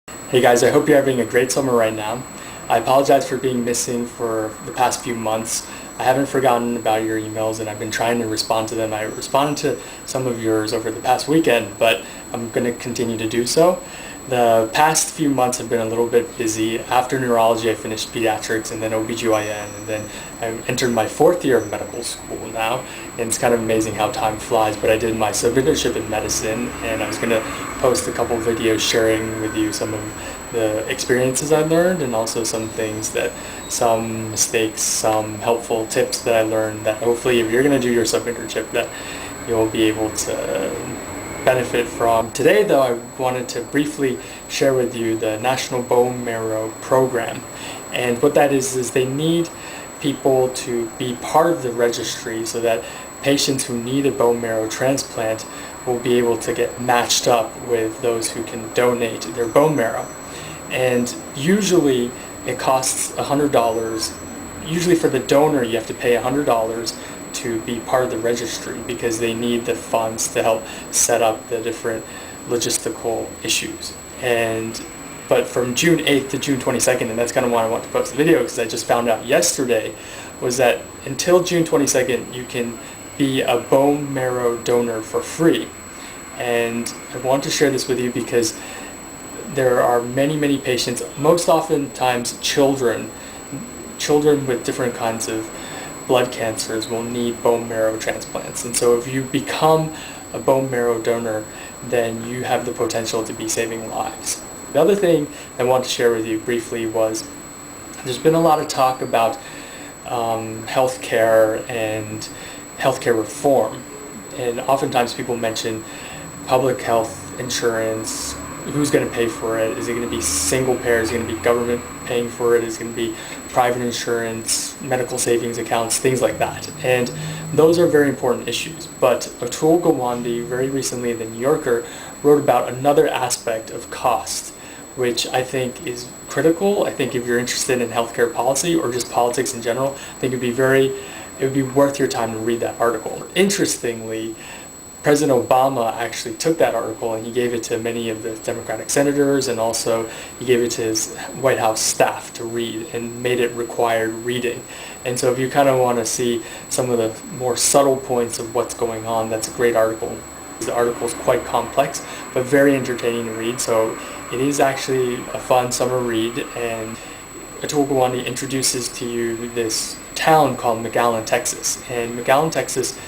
Hey guys, I hope you're having a great summer right now. I apologize for being missing for the past few months. I haven't forgotten about your emails and I've been trying to respond to them. I responded to some of yours over the past weekend, but I'm going to continue to do so. The past few months have been a little bit busy. After neurology, I finished pediatrics and then OBGYN, and then I entered my fourth year of medical school now. And it's kind of amazing how time flies, but I did my sub-internship in medicine, and I was going to post a couple videos sharing with you some of the experiences I learned, and also some mistakes, some helpful tips that I learned that hopefully if you're going to do your sub-internship that you'll be able to benefit from. Today though, I wanted to briefly share with you the National Bone Marrow Program. And what that is they need people to be part of the registry so that patients who need a bone marrow transplant will be able to get matched up with those who can donate their bone marrow. And usually it costs $100. Usually for the donor you have to pay $100 to be part of the registry because they need the funds to help set up the different logistical issues. But from June 8th to June 22nd, and that's kind of why I want to post the video, because I just found out yesterday, was that until June 22nd you can be a bone marrow donor for free. And I want to share this with you because there are many patients, most oftentimes children with different kinds of blood cancers will need bone marrow transplants. And so if you become a bone marrow donor, then you have the potential to be saving lives. The other thing I want to share with you briefly was there's been a lot of talk about healthcare and healthcare reform. And oftentimes people mention public health insurance. Who's going to pay for it? Is it going to be single payer? Is it going to be government paying for it? Is it going to be private insurance, medical savings accounts, things like that? And those are very important issues. But Atul Gawande, very recently in the New Yorker, wrote about another aspect of cost, which I think is critical. I think if you're interested in healthcare policy or just politics in general, I think it would be worth your time to read that article. Interestingly, President Obama actually took that article and he gave it to many of the Democratic senators, and also he gave it to his White House staff to read and made it required reading. And so if you kind of want to see some of the more subtle points of what's going on, that's a great article. The article is quite complex, but very entertaining to read, so it is actually a fun summer read. And Atul Gawande introduces to you this town called McAllen, Texas. And McAllen, Texas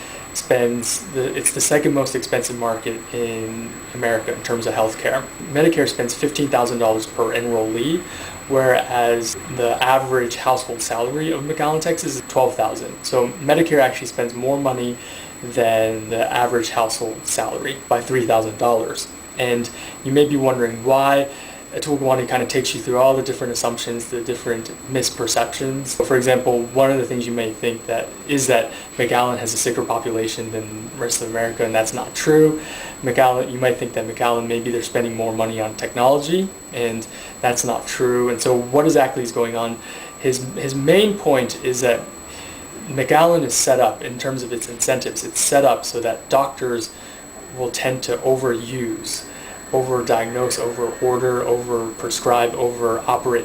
it's the second most expensive market in America in terms of healthcare. Medicare spends $15,000 per enrollee, whereas the average household salary of McAllen, Texas is $12,000. So Medicare actually spends more money than the average household salary by $3,000. And you may be wondering why. Atul Gawande kind of takes you through all the different assumptions, the different misperceptions. So for example, one of the things you may think is that McAllen has a sicker population than the rest of America, and that's not true. You might think that McAllen, maybe they're spending more money on technology, and that's not true. And so what exactly is going on? His main point is that McAllen is set up, in terms of its incentives, it's set up so that doctors will tend to over-diagnose, over-order, over-prescribe, over-operate.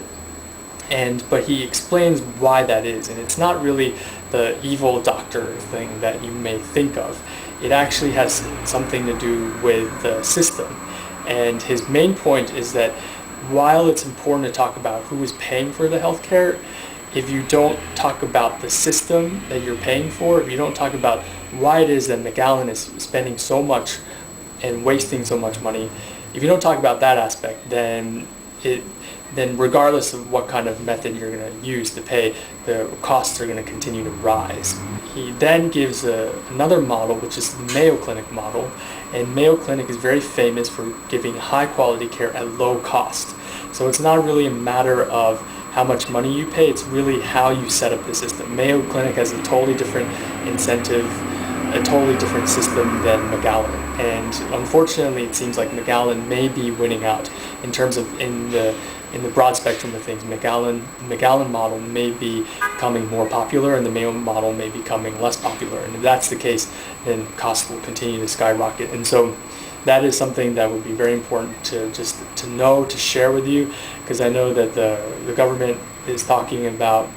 But he explains why that is, and it's not really the evil doctor thing that you may think of. It actually has something to do with the system. And his main point is that while it's important to talk about who is paying for the healthcare, if you don't talk about the system that you're paying for, if you don't talk about why it is that McAllen is spending so much and wasting so much money, if you don't talk about that aspect, then regardless of what kind of method you're going to use to pay, the costs are going to continue to rise. He then gives another model, which is the Mayo Clinic model, and Mayo Clinic is very famous for giving high quality care at low cost. So it's not really a matter of how much money you pay, it's really how you set up the system. Mayo Clinic has a totally different incentive, a totally different system than McAllen. And unfortunately, it seems like McAllen may be winning out in terms of in the broad spectrum of things. McAllen model may be becoming more popular, and the Mayo model may be becoming less popular. And if that's the case, then costs will continue to skyrocket. And so that is something that would be very important to to know, to share with you, because I know that the government is talking about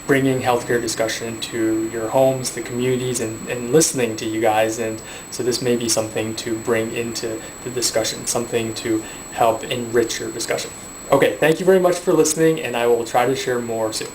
bringing healthcare discussion to your homes, the communities, and listening to you guys. And so this may be something to bring into the discussion, something to help enrich your discussion. Okay, thank you very much for listening, and I will try to share more soon.